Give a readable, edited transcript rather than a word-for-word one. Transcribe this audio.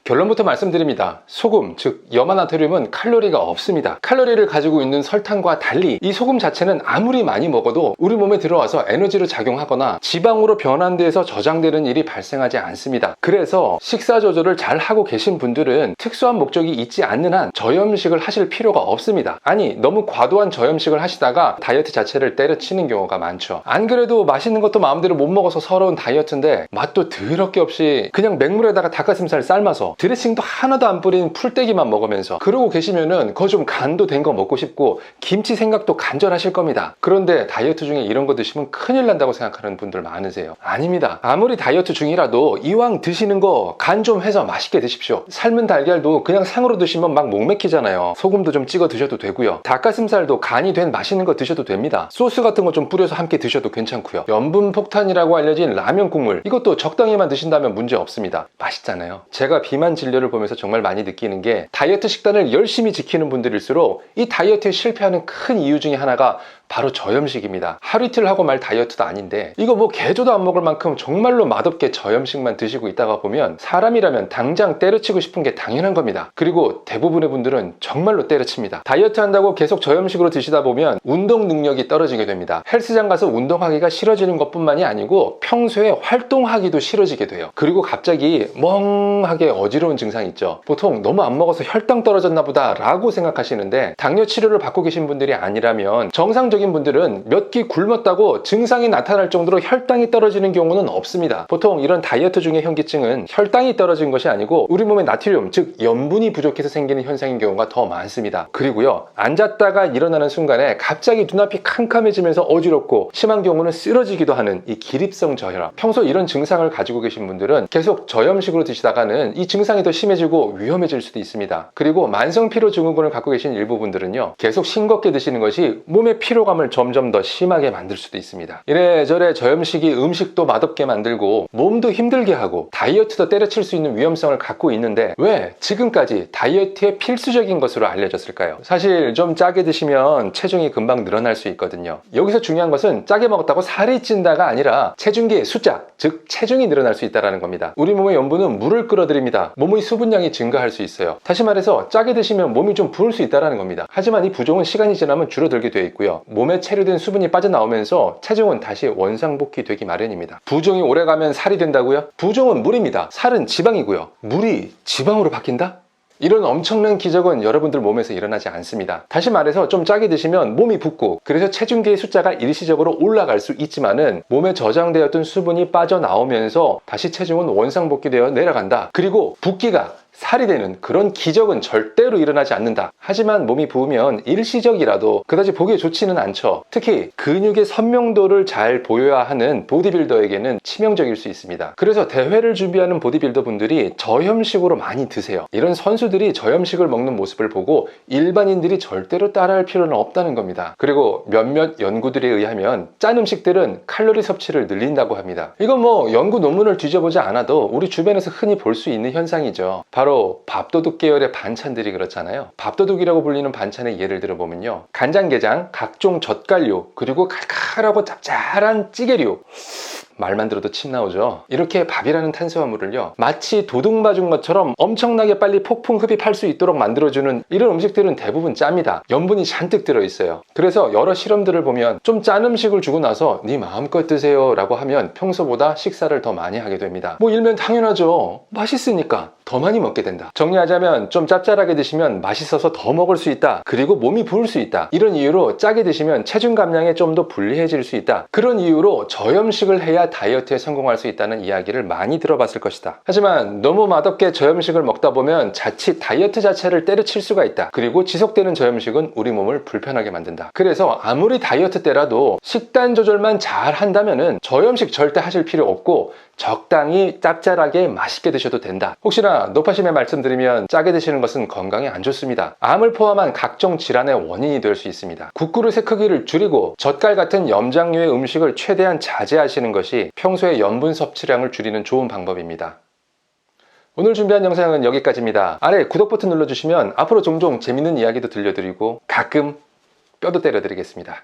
결론부터 말씀드립니다. 소금, 즉 염화나트륨은 칼로리가 없습니다. 칼로리를 가지고 있는 설탕과 달리 이 소금 자체는 아무리 많이 먹어도 우리 몸에 들어와서 에너지로 작용하거나 지방으로 변환돼서 저장되는 일이 발생하지 않습니다. 그래서 식사 조절을 잘 하고 계신 분들은 특수한 목적이 있지 않는 한 저염식을 하실 필요가 없습니다. 아니, 너무 과도한 저염식을 하시다가 다이어트 자체를 때려치는 경우가 많죠. 안 그래도 맛있는 것도 마음대로 못 먹어서 서러운 다이어트인데 맛도 더럽게 없이 그냥 맹물에다가 닭가슴살 삶아서 드레싱도 하나도 안 뿌린 풀떼기만 먹으면서 그러고 계시면은 그거 좀 간도 된 거 먹고 싶고 김치 생각도 간절하실 겁니다. 그런데 다이어트 중에 이런 거 드시면 큰일 난다고 생각하는 분들 많으세요. 아닙니다. 아무리 다이어트 중이라도 이왕 드시는 거 간 좀 해서 맛있게 드십시오. 삶은 달걀도 그냥 상으로 드시면 막 목 맥히잖아요. 소금도 좀 찍어 드셔도 되고요. 닭가슴살도 간이 된 맛있는 거 드셔도 됩니다. 소스 같은 거 좀 뿌려서 함께 드셔도 괜찮고요. 염분 폭탄이라고 알려진 라면 국물, 이것도 적당히만 드신다면 문제 없습니다. 맛있잖아요. 제가 비만 진료를 보면서 정말 많이 느끼는 게 다이어트 식단을 열심히 지키는 분들일수록 이 다이어트에 실패하는 큰 이유 중에 하나가 바로 저염식입니다. 하루 이틀 하고 말 다이어트도 아닌데 이거 뭐 개조도 안 먹을 만큼 정말로 맛없게 저염식만 드시고 있다가 보면 사람이라면 당장 때려치고 싶은 게 당연한 겁니다. 그리고 대부분의 분들은 정말로 때려칩니다. 다이어트 한다고 계속 저염식으로 드시다 보면 운동 능력이 떨어지게 됩니다. 헬스장 가서 운동하기가 싫어지는 것뿐만이 아니고 평소에 활동하기도 싫어지게 돼요. 그리고 갑자기 멍하게 어지러운 증상이 있죠. 보통 너무 안 먹어서 혈당 떨어졌나 보다 라고 생각하시는데 당뇨 치료를 받고 계신 분들이 아니라면 정상적인 분들은 몇 끼 굶었다고 증상이 나타날 정도로 혈당이 떨어지는 경우는 없습니다. 보통 이런 다이어트 중의 현기증은 혈당이 떨어진 것이 아니고 우리 몸의 나트륨, 즉 염분이 부족해서 생기는 현상인 경우가 더 많습니다. 그리고요, 앉았다가 일어나는 순간에 갑자기 눈앞이 캄캄해지면서 어지럽고 심한 경우는 쓰러지기도 하는 이 기립성 저혈압. 평소 이런 증상을 가지고 계신 분들은 계속 저염식으로 드시다가는 이 증상이 더 심해지고 위험해질 수도 있습니다. 그리고 만성 피로 증후군을 갖고 계신 일부 분들은요, 계속 싱겁게 드시는 것이 몸의 피로감을 점점 더 심하게 만들 수도 있습니다. 이래저래 저염식이 음식도 맛없게 만들고 몸도 힘들게 하고 다이어트도 때려칠 수 있는 위험성을 갖고 있는데 왜 지금까지 다이어트의 필수적인 것으로 알려졌을까요? 사실 좀 짜게 드시면 체중이 금방 늘어날 수 있거든요. 여기서 중요한 것은 짜게 먹었다고 살이 찐다가 아니라 체중계의 숫자, 즉 체중이 늘어날 수 있다는 겁니다. 우리 몸의 염분은 물을 끌어들입니다. 몸의 수분량이 증가할 수 있어요. 다시 말해서 짜게 드시면 몸이 좀 부을 수 있다는 겁니다. 하지만 이 부종은 시간이 지나면 줄어들게 되어 있고요. 몸에 체류된 수분이 빠져나오면서 체중은 다시 원상복귀 되기 마련입니다. 부종이 오래가면 살이 된다고요? 부종은 물입니다. 살은 지방이고요. 물이 지방으로 바뀐다? 이런 엄청난 기적은 여러분들 몸에서 일어나지 않습니다. 다시 말해서 좀 짜게 드시면 몸이 붓고 그래서 체중계의 숫자가 일시적으로 올라갈 수 있지만은 몸에 저장되었던 수분이 빠져나오면서 다시 체중은 원상복귀되어 내려간다. 그리고 붓기가 살이 되는 그런 기적은 절대로 일어나지 않는다. 하지만 몸이 부으면 일시적이라도 그다지 보기에 좋지는 않죠. 특히 근육의 선명도를 잘 보여야 하는 보디빌더에게는 치명적일 수 있습니다. 그래서 대회를 준비하는 보디빌더 분들이 저염식으로 많이 드세요. 이런 선수들이 저염식을 먹는 모습을 보고 일반인들이 절대로 따라할 필요는 없다는 겁니다. 그리고 몇몇 연구들에 의하면 짠 음식들은 칼로리 섭취를 늘린다고 합니다. 이건 뭐 연구 논문을 뒤져보지 않아도 우리 주변에서 흔히 볼 수 있는 현상이죠. 바로 밥도둑 계열의 반찬들이 그렇잖아요. 밥도둑이라고 불리는 반찬의 예를 들어보면요, 간장게장, 각종 젓갈류, 그리고 칼칼하고 짭짤한 찌개류. 말만 들어도 침 나오죠. 이렇게 밥이라는 탄수화물을요, 마치 도둑 맞은 것처럼 엄청나게 빨리 폭풍 흡입할 수 있도록 만들어주는 이런 음식들은 대부분 짭니다. 염분이 잔뜩 들어있어요. 그래서 여러 실험들을 보면 좀 짠 음식을 주고 나서 네 마음껏 드세요 라고 하면 평소보다 식사를 더 많이 하게 됩니다. 뭐 일면 당연하죠. 맛있으니까 더 많이 먹게 된다. 정리하자면 좀 짭짤하게 드시면 맛있어서 더 먹을 수 있다. 그리고 몸이 부을 수 있다. 이런 이유로 짜게 드시면 체중 감량에 좀 더 불리해질 수 있다. 그런 이유로 저염식을 해야 다이어트에 성공할 수 있다는 이야기를 많이 들어봤을 것이다. 하지만 너무 맛없게 저염식을 먹다 보면 자칫 다이어트 자체를 때려칠 수가 있다. 그리고 지속되는 저염식은 우리 몸을 불편하게 만든다. 그래서 아무리 다이어트 때라도 식단 조절만 잘 한다면은 저염식 절대 하실 필요 없고 적당히 짭짤하게 맛있게 드셔도 된다. 혹시나 노파심에 말씀드리면 짜게 드시는 것은 건강에 안 좋습니다. 암을 포함한 각종 질환의 원인이 될 수 있습니다. 국그릇의 크기를 줄이고 젓갈 같은 염장류의 음식을 최대한 자제하시는 것이 평소에 염분 섭취량을 줄이는 좋은 방법입니다. 오늘 준비한 영상은 여기까지입니다. 아래 구독 버튼 눌러주시면 앞으로 종종 재밌는 이야기도 들려드리고 가끔 뼈도 때려드리겠습니다.